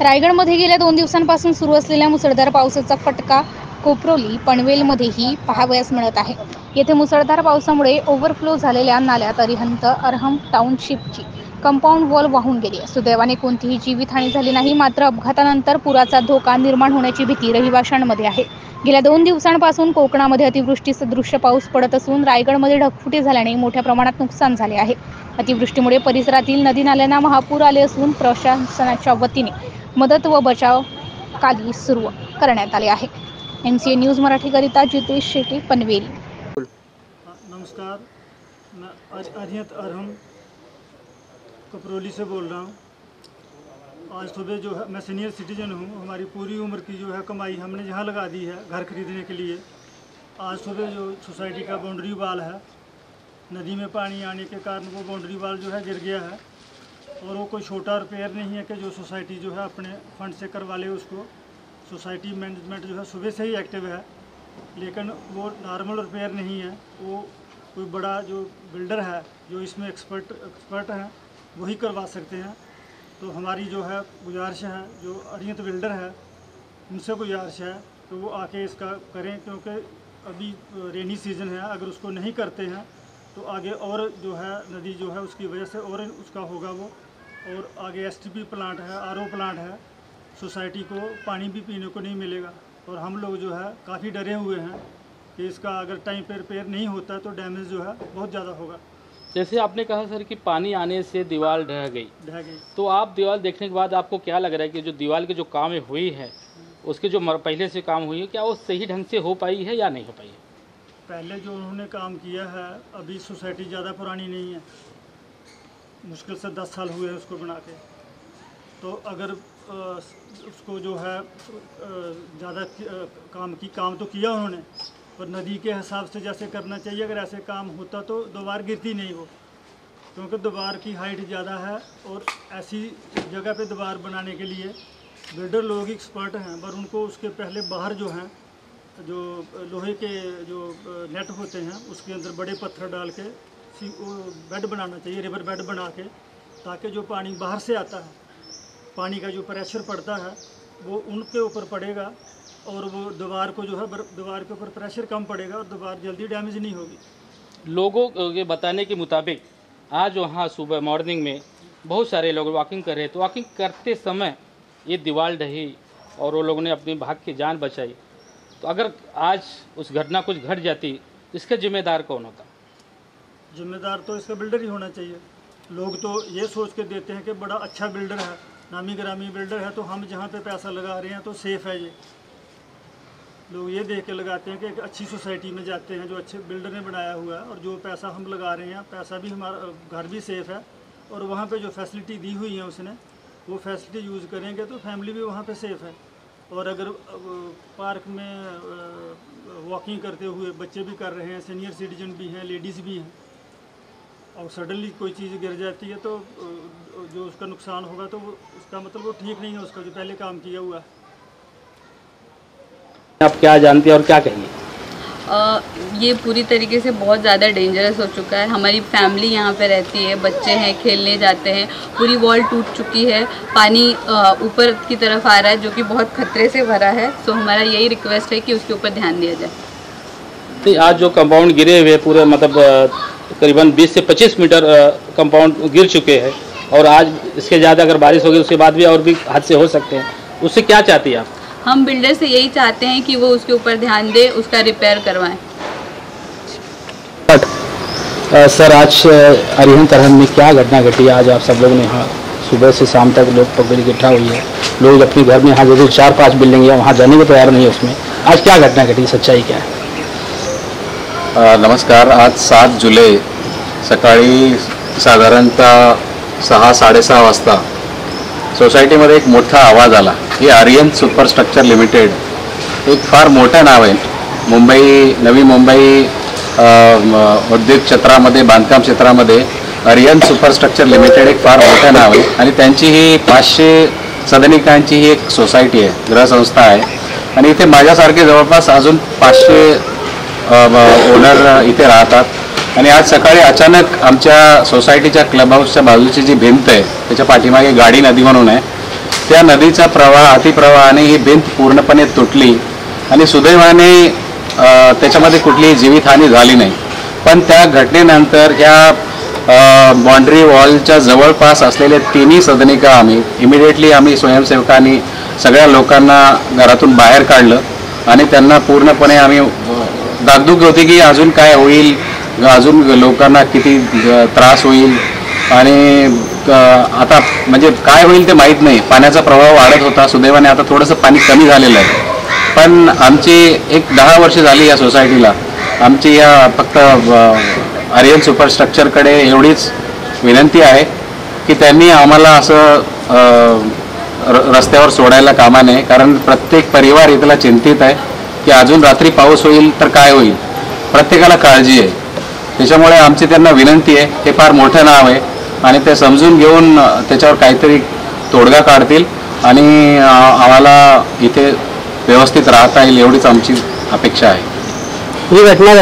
रायगडमध्ये गेल्या 2 दिवसांपासून सुरू असलेल्या मुसळधार पावसाचा फटका कोपरोली पनवेलमध्येही पाहावयास मिळत आहे. येथे मुसळधार पावसामुळे ओव्हरफ्लो झालेल्या नाल्यात अरिहंत अरहम टाउनशिपची कंपाऊंड वॉल वाहून गेली. सुदैवाने कोणतीही जीवितहानी झाली नाही. मात्र अपघातानंतर पुराचा धोका निर्माण होण्याची भीती रहिवाशांमध्ये आहे. गेल्या 2 दिवसांपासून कोकणामध्ये अतिवृष्टी सदृश्य पाऊस पडत असून रायगडमध्ये ढगफुटी झाल्याने मोठ्या प्रमाणात नुकसान झाले आहे. अतिवृष्टीमुळे परिसरातील नदी नाल्यांना महापूर आले असून प्रशासनाच्या वतीने मदत व बचाव कार्य सुरू करण्यात आले आहे. MCA न्यूज मराठीकरिता जितेश शेट्टी, पनवेल. नमस्कार, मैं अरिहंत अरहम कपरोली से बोल रहा हूँ। आज सुबह जो है मैं सीनियर सिटीजन हूँ। हमारी पूरी उम्र की जो है कमाई हमने यहाँ लगा दी है घर खरीदने के लिए। आज सुबह जो सोसाइटी का बाउंड्री वाल है, नदी में पानी आने के कारण वो बाउंड्री वाल जो है गिर गया है और वो कोई छोटा रिपेयर नहीं है कि जो सोसाइटी जो है अपने फंड से करवा ले उसको। सोसाइटी मैनेजमेंट जो है सुबह से ही एक्टिव है, लेकिन वो नॉर्मल रिपेयर नहीं है। वो कोई बड़ा जो बिल्डर है जो इसमें एक्सपर्ट हैं वही करवा सकते हैं। तो हमारी जो है गुजारिश है, जो अरिहंत बिल्डर है उनसे गुजारिश है तो वो आके इसका करें, क्योंकि अभी रेनी सीज़न है। अगर उसको नहीं करते हैं तो आगे और जो है नदी जो है उसकी वजह से और उसका होगा वो। और आगे STP प्लांट है, RO प्लांट है, सोसाइटी को पानी भी पीने को नहीं मिलेगा। और हम लोग जो है काफ़ी डरे हुए हैं कि इसका अगर टाइम पे रिपेयर नहीं होता तो डैमेज जो है बहुत ज़्यादा होगा। जैसे आपने कहा सर कि पानी आने से दीवार ढह गई, तो आप दीवार देखने के बाद आपको क्या लग रहा है कि जो दीवार की जो काम हुई है उसके जो पहले से काम हुई है क्या वो सही ढंग से हो पाई है या नहीं हो पाई है? पहले जो उन्होंने काम किया है, अभी सोसाइटी ज़्यादा पुरानी नहीं है, मुश्किल से 10 साल हुए हैं उसको बना के। तो अगर उसको जो है ज़्यादा काम तो किया उन्होंने, पर नदी के हिसाब से जैसे करना चाहिए। अगर ऐसे काम होता तो दीवार गिरती नहीं वो, क्योंकि दीवार की हाइट ज़्यादा है और ऐसी जगह पे दीवार बनाने के लिए बिल्डर लोग एक्सपर्ट हैं, पर उनको उसके पहले बाहर जो हैं जो लोहे के जो नेट होते हैं उसके अंदर बड़े पत्थर डाल के बेड बनाना चाहिए, रिवर बेड बना के, ताकि जो पानी बाहर से आता है, पानी का जो प्रेशर पड़ता है वो उनके ऊपर पड़ेगा और वो दीवार को जो है दीवार के ऊपर प्रेशर कम पड़ेगा और दीवार जल्दी डैमेज नहीं होगी। लोगों के बताने के मुताबिक आज वहाँ सुबह मॉर्निंग में बहुत सारे लोग वॉकिंग कर रहे थे। वॉकिंग करते समय ये दीवार ढही और वो लोगों ने अपनी भाग की जान बचाई। तो अगर आज उस घटना कुछ घट जाती तो इसका जिम्मेदार कौन होता? जिम्मेदार तो इसका बिल्डर ही होना चाहिए। लोग तो ये सोच के देते हैं कि बड़ा अच्छा बिल्डर है, नामी ग्रामी बिल्डर है, तो हम जहाँ पे पैसा लगा रहे हैं तो सेफ़ है। ये लोग ये देख के लगाते हैं कि एक अच्छी सोसाइटी में जाते हैं जो अच्छे बिल्डर ने बनाया हुआ है, और जो पैसा हम लगा रहे हैं, पैसा भी हमारा घर भी सेफ़ है और वहाँ पे जो फैसिलिटी दी हुई है उसने वो फैसिलिटी यूज़ करेंगे तो फैमिली भी वहाँ पे सेफ़ है। और अगर पार्क में वॉकिंग करते हुए बच्चे भी कर रहे हैं, सीनियर सिटीजन भी हैं, लेडीज़ भी हैं, और सडनली कोई चीज़ गिर जाती है तो जो उसका नुकसान होगा तो उसका मतलब वो ठीक नहीं है उसका जो पहले काम किया हुआ है। आप क्या जानते हैं और क्या कहेंगे? ये पूरी तरीके से बहुत ज़्यादा डेंजरस हो चुका है। हमारी फैमिली यहाँ पे रहती है, बच्चे हैं, खेलने जाते हैं, पूरी वॉल टूट चुकी है, पानी ऊपर की तरफ आ रहा है जो कि बहुत खतरे से भरा है। सो हमारा यही रिक्वेस्ट है कि उसके ऊपर ध्यान दिया जाए। तो आज जो कंपाउंड गिरे हुए पूरे मतलब करीबन 20 से 25 मीटर कंपाउंड गिर चुके हैं और आज इसके ज़्यादा अगर बारिश होगी उसके बाद भी और भी हादसे हो सकते हैं। उससे क्या चाहती है आप? हम बिल्डर से यही चाहते हैं कि वो उसके ऊपर ध्यान दे, उसका रिपेयर करवाएं। सर, आज अरिहंत अरहम में क्या घटना घटी? आज आप सब लोग ने यहाँ सुबह से शाम तक लोग पब्लिक इकट्ठा हुई है, लोग अपने घर में यहाँ जैसे 4-5 बिल्डिंग है वहाँ जाने को तैयार नहीं है, उसमें आज क्या घटना घटी, सच्चाई क्या है? नमस्कार। आज 7 जुलै सकाळी साधारणतः 6-6:30 वाजता सोसायटीमध्ये एक मोठा आवाज आला की अरिहंत सुपरस्ट्रक्चर लिमिटेड एक फार मोठं नाव आहे नवी मुंबई औद्योगिक क्षेत्रामध्ये, बांधकाम क्षेत्रामध्ये अरिहंत सुपरस्ट्रक्चर लिमिटेड एक फार मोठं नाव आहे आणि त्यांची ही 500 सदनिकांची ही एक सोसायटी आहे, गृहसंस्था आहे आणि इथे माझ्यासारखे जवळपास अजून 500 ओनर इथे राहतात। आणि आज सकाळी अचानक आमच्या सोसायटीच्या क्लब हाऊसच्या बाजूची जी भिंत आहे त्याच्या पाठीमागे गाडी नदी म्हणून आहे त्या नदीचा प्रवाह अतिप्रवाहाने ही भिंत पूर्णपणे तुटली आणि सुदैवाने त्याच्यामध्ये कुठलीही जीवितहानी झाली नाही. पण त्या घटनेनंतर ह्या बाउंड्री वॉलच्या जवळपास असलेले तिन्ही सदनिका आम्ही स्वयंसेवकांनी सगळ्या लोकांना घरातून बाहेर काढलं आणि त्यांना पूर्णपणे आम्ही दागदुग होती की अजून काय होईल, अजून लोकांना किती त्रास होईल आणि आता म्हणजे काय होईल ते माहीत नाही. पाण्याचा प्रवाह वाढत होता. सुदैवाने आता थोडंसं पाणी कमी झालेलं आहे. पण आमची एक 10 वर्ष झाली या सोसायटीला. आमची या फक्त आर्यन सुपरस्ट्रक्चरकडे एवढीच विनंती आहे की त्यांनी आम्हाला असं रस्त्यावर सोडायला कामा नये, कारण प्रत्येक परिवार इथला चिंतित आहे की अजून रात्री पाऊस होईल तर काय होईल. प्रत्येकाला काळजी आहे. त्याच्यामुळे आमची त्यांना विनंती आहे. ते फार मोठं नाव आहे आणि ते समजून घेऊन त्याच्यावर काहीतरी तोडगा काढतील आणि आम्हाला इथे व्यवस्थित राहता येईल एवढीच आमची अपेक्षा आहे. ही घटना